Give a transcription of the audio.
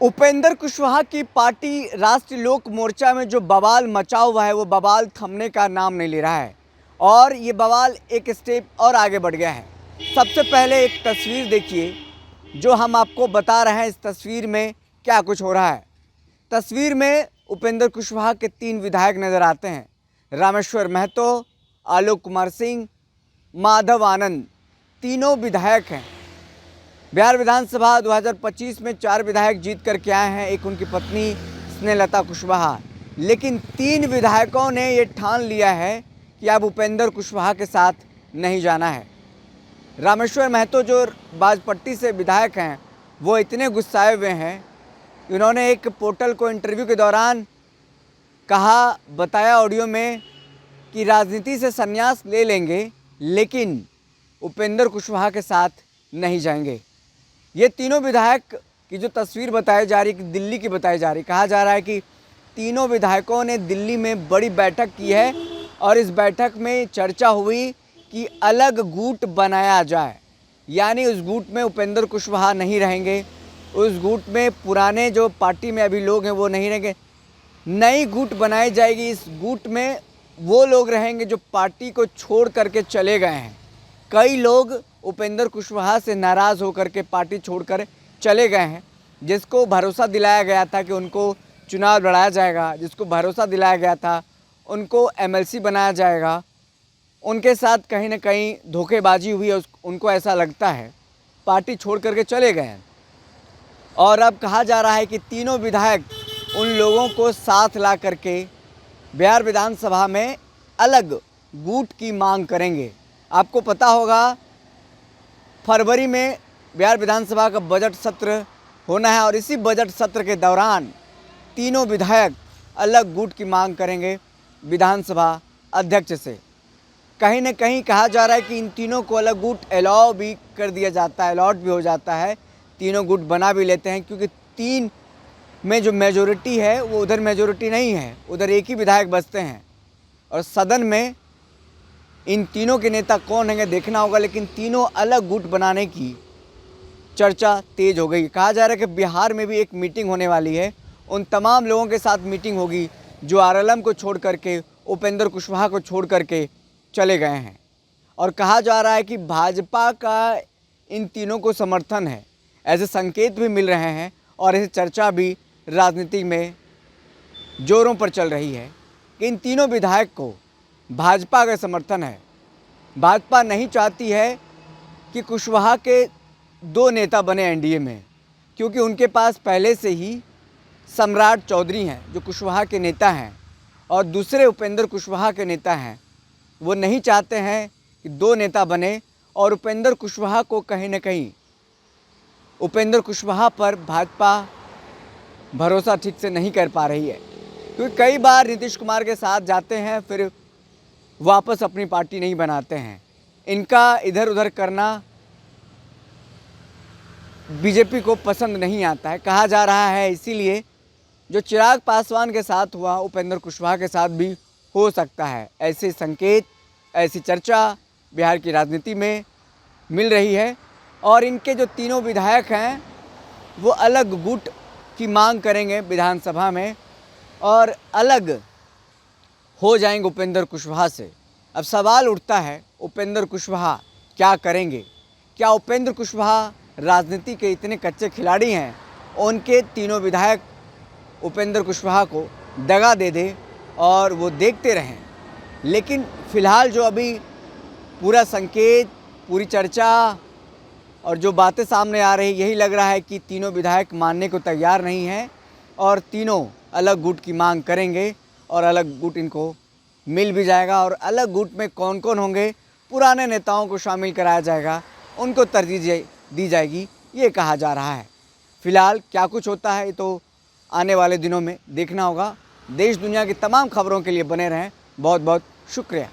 उपेंद्र कुशवाहा की पार्टी राष्ट्रीय लोक मोर्चा में जो बवाल मचा हुआ है वो बवाल थमने का नाम नहीं ले रहा है और ये बवाल एक स्टेप और आगे बढ़ गया है। सबसे पहले एक तस्वीर देखिए जो हम आपको बता रहे हैं। इस तस्वीर में क्या कुछ हो रहा है। तस्वीर में उपेंद्र कुशवाहा के 3 विधायक नज़र आते हैं। रामेश्वर महतो, आलोक कुमार सिंह, माधव आनंद, तीनों विधायक हैं। बिहार विधानसभा 2025 में 4 विधायक जीत करके आए हैं, एक उनकी पत्नी स्नेहलता कुशवाहा। लेकिन 3 विधायकों ने ये ठान लिया है कि अब उपेंद्र कुशवाहा के साथ नहीं जाना है। रामेश्वर महतो जो बाजपट्टी से विधायक हैं वो इतने गुस्साए हुए हैं, उन्होंने एक पोर्टल को इंटरव्यू के दौरान बताया ऑडियो में कि राजनीति से संन्यास ले लेंगे लेकिन उपेंद्र कुशवाहा के साथ नहीं जाएंगे। ये तीनों विधायक की जो तस्वीर बताई जा रही है, दिल्ली की बताई जा रही, कहा जा रहा है कि तीनों विधायकों ने दिल्ली में बड़ी बैठक की है और इस बैठक में चर्चा हुई कि अलग गुट बनाया जाए, यानी उस गुट में उपेंद्र कुशवाहा नहीं रहेंगे, उस गुट में पुराने जो पार्टी में अभी लोग हैं वो नहीं रहेंगे, नई गुट बनाई जाएगी। इस गुट में वो लोग रहेंगे जो पार्टी को छोड़ करके चले गए हैं। कई लोग उपेंद्र कुशवाहा से नाराज़ होकर के पार्टी छोड़कर चले गए हैं, जिसको भरोसा दिलाया गया था कि उनको चुनाव लड़ाया जाएगा, जिसको भरोसा दिलाया गया था उनको एमएलसी बनाया जाएगा, उनके साथ कहीं ना कहीं धोखेबाजी हुई है। उनको ऐसा लगता है, पार्टी छोड़ करके चले गए हैं। और अब कहा जा रहा है कि तीनों विधायक उन लोगों को साथ ला करके बिहार विधानसभा में अलग गुट की मांग करेंगे। आपको पता होगा फरवरी में बिहार विधानसभा का बजट सत्र होना है और इसी बजट सत्र के दौरान तीनों विधायक अलग गुट की मांग करेंगे विधानसभा अध्यक्ष से। कहीं न कहीं कहा जा रहा है कि इन तीनों को अलग गुट अलाउ भी कर दिया जाता है, अलॉट भी हो जाता है, तीनों गुट बना भी लेते हैं, क्योंकि 3 में जो मेजोरिटी है वो उधर मेजोरिटी नहीं है, उधर एक ही विधायक बचते हैं और सदन में इन तीनों के नेता कौन होंगे देखना होगा। लेकिन तीनों अलग गुट बनाने की चर्चा तेज हो गई। कहा जा रहा है कि बिहार में भी एक मीटिंग होने वाली है, उन तमाम लोगों के साथ मीटिंग होगी जो आरएलएम को छोड़ करके, उपेंद्र कुशवाहा को छोड़ करके चले गए हैं। और कहा जा रहा है कि भाजपा का इन तीनों को समर्थन है, ऐसे संकेत भी मिल रहे हैं और ऐसी चर्चा भी राजनीति में जोरों पर चल रही है कि इन तीनों विधायक को भाजपा का समर्थन है। भाजपा नहीं चाहती है कि कुशवाहा के 2 नेता बने एनडीए में, क्योंकि उनके पास पहले से ही सम्राट चौधरी हैं जो कुशवाहा के नेता हैं और दूसरे उपेंद्र कुशवाहा के नेता हैं। वो नहीं चाहते हैं कि 2 नेता बने और उपेंद्र कुशवाहा को कहीं ना कहीं उपेंद्र कुशवाहा पर भाजपा भरोसा ठीक से नहीं कर पा रही है, क्योंकि कई बार नीतीश कुमार के साथ जाते हैं फिर वापस अपनी पार्टी नहीं बनाते हैं। इनका इधर उधर करना बीजेपी को पसंद नहीं आता है। कहा जा रहा है इसीलिए जो चिराग पासवान के साथ हुआ उपेंद्र कुशवाहा के साथ भी हो सकता है। ऐसे संकेत, ऐसी चर्चा बिहार की राजनीति में मिल रही है और इनके जो तीनों विधायक हैं वो अलग गुट की मांग करेंगे विधानसभा में और अलग हो जाएंगे उपेंद्र कुशवाहा से। अब सवाल उठता है, उपेंद्र कुशवाहा क्या करेंगे? क्या उपेंद्र कुशवाहा राजनीति के इतने कच्चे खिलाड़ी हैं, उनके तीनों विधायक उपेंद्र कुशवाहा को दगा दे दे और वो देखते रहें? लेकिन फ़िलहाल जो अभी पूरा संकेत, पूरी चर्चा और जो बातें सामने आ रही, यही लग रहा है कि तीनों विधायक मानने को तैयार नहीं हैं और तीनों अलग गुट की मांग करेंगे और अलग गुट इनको मिल भी जाएगा। और अलग गुट में कौन कौन होंगे, पुराने नेताओं को शामिल कराया जाएगा, उनको तरजीह दी जाएगी, ये कहा जा रहा है। फ़िलहाल क्या कुछ होता है तो आने वाले दिनों में देखना होगा। देश दुनिया की तमाम खबरों के लिए बने रहें। बहुत बहुत शुक्रिया।